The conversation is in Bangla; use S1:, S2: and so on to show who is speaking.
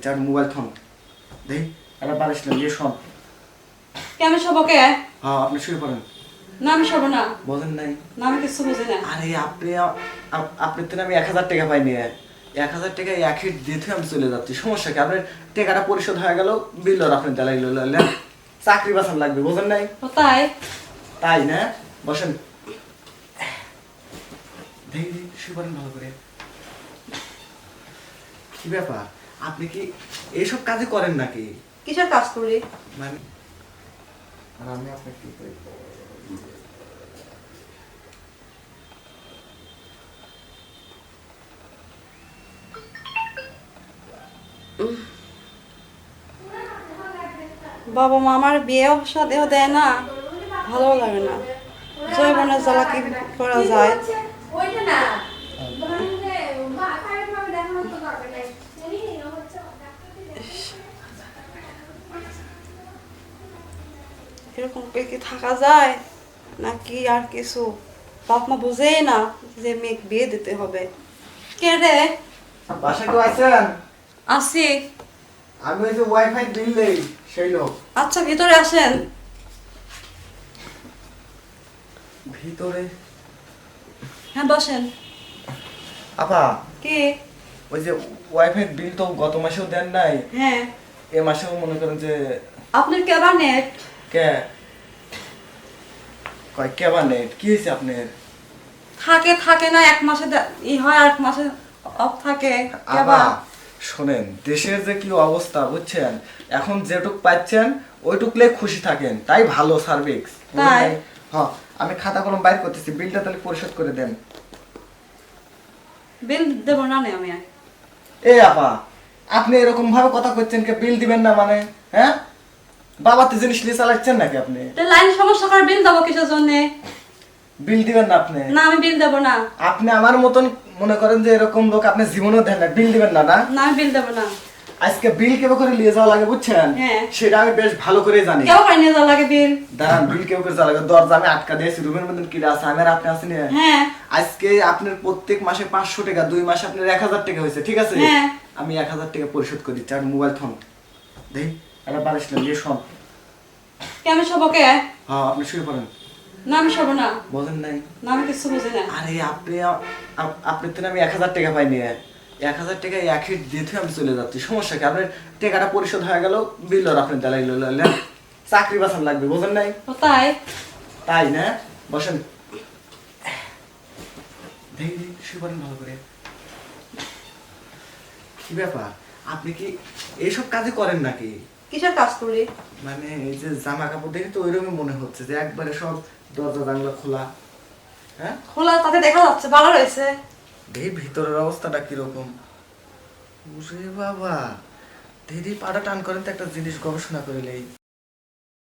S1: চার মোবাইল ফোন দেই এটা পারিস না যে সব
S2: কেমন সবকে
S1: হ্যাঁ আপনি শুয়ে পড়েন
S2: না আমি সব না
S1: বলেন নাই
S2: না আমি কিছু বুঝি না।
S1: আরে আপনি তো আমি 1000 টাকা পাইনি 1000 টাকা এক হিট দিতে আমি চলে যাচ্ছি সমস্যা কি আপনার টাকাটা পরিশোধ হয়ে গেল বিল আর আপনি দেলাই লইলেন চাকরি বাঁচান লাগবে বুঝেন নাই
S2: ও তাই
S1: তাই না বসেন দেই শুয়ে পড়েন ভালো করে কি ব্যাপার আপনি কি এইসব কাজই করেন নাকি
S2: কিসের কাজ করি?
S1: মানে আর আমি আপনাকে কি করি
S2: বাবা মা আমার বিয়ে সাথেও দেয় না, ভালো লাগে না। জৈবনের জ্বালা কি করা যায়?
S3: ওইটা না ধরেন যে কারেন্ট ভাবে দেখানো তো দরকার নাই উনি হচ্ছে
S2: এরকম করে কি থাকা যায় নাকি আর কিছু? বাপ মা বুঝেই না যে মেয়েকে বিয়ে দিতে হবে। কে রে?
S1: বাসায় কেউ আছেন?
S2: আসি।
S1: আমি ওই যে ওয়াইফাই বিল দেই সেই লোক।
S2: আচ্ছা ভিতরে আসেন।
S1: ভিতরে?
S2: হ্যাঁ বসেন।
S1: আপা
S2: কি?
S1: ওই যে ওয়াইফাই বিল তো গত মাসেও দেন নাই,
S2: হ্যাঁ
S1: এ মাসেও মনে করেন যে
S2: আপনার কেবার নেট?
S1: কে কয় কেবা নেট কি হয়েছে আপনার?
S2: থাকে থাকে না, এক মাসে ই হয় আর এক মাসে অফ থাকে।
S1: আপা
S2: কেবা
S1: শোনেন দেশের যে কি অবস্থা বুঝছেন, এখন যেটুক পাচ্ছেন ওইটুকলে খুশি থাকেন, তাই ভালো সার্ভিস।
S2: তাই?
S1: হ্যাঁ আমি খাতা কলম বাইর করতেছি, বিলটা তাহলে পরিশোধ করে দেন।
S2: বিল দেব না নে আমি।
S1: এ আপা আপনি এরকম ভাবে কথা করছেন, কে বিল দিবেন না মানে? হ্যাঁ বাবাতে জিনিস নিয়ে চালাচ্ছেন নাকি আপনি?
S2: লাইন সমস্যা করে বিল দেবো কিসের জন্য?
S1: বিল দিবেন না আপনি?
S2: না আমি বিল দেব না।
S1: আপনি আমার মতন মনে করেন যে এরকম লোক আপনি জীবনেও দেন না, বিল দিবেন না? না
S2: না আমি বিল দেব না।
S1: আজকে বিল কেউ করে নিয়ে যাওয়া লাগে বুঝছেন,
S2: হ্যাঁ।
S1: সেটা আমি বেশ ভালো করে জানি।
S2: কেউ করে নিয়ে যাওয়া লাগে বিল?
S1: দাঁড়ান, বিল কেউ করে যাওয়া লাগে, দরজা আমি আটকা দিয়েছি, রুমের মধ্যে কিরা আছে আমি আর আপনি আছেন।
S2: হ্যাঁ
S1: আজকে আপনার প্রত্যেক মাসে 500 টাকা, 2 মাসে আপনার 1000 টাকা হয়েছে, ঠিক আছে?
S2: হ্যাঁ।
S1: আমি 1000 টাকা পরিশোধ করে দিচ্ছি। আর মোবাইল ফোন দেই এটা পারিস না যে সব
S2: কেমন সবকে?
S1: হ্যাঁ আপনি শুয়ে পড়েন।
S2: না আমি সব না
S1: বলেন নাই।
S2: না আমি কিছু বুঝি না।
S1: আরে আপনি তো আমি 1000 টাকা পাইনি 1000 টাকা এক হিট দিতে আমি চলে যাচ্ছি সমস্যা কি আপনার টাকাটা পরিশোধ হয়ে গেল বিল আর আপনি দেলাই লইলেন চাকরি বাঁচান লাগবে বুঝেন নাই?
S2: ও তাই
S1: তাই না বসেন দেই শুয়ে পড়েন ভালো করে। কি ব্যাপার আপনি কি এইসব কাজই করেন নাকি?
S2: কিসের কাজ করি?
S1: মানে এই যে জামা কাপড় দেখে তো ওইরকমই মনে হচ্ছে যে একবারে সব দরজা জানলা খোলা। হ্যাঁ
S2: খোলা তাতে দেখা যাচ্ছে ভালো রয়েছে।
S1: এই ভিতরের অবস্থাটা কিরকম? ওরে বাবা দিদি পাটা টান করেন তো একটা জিনিস গবেষণা করে নেই।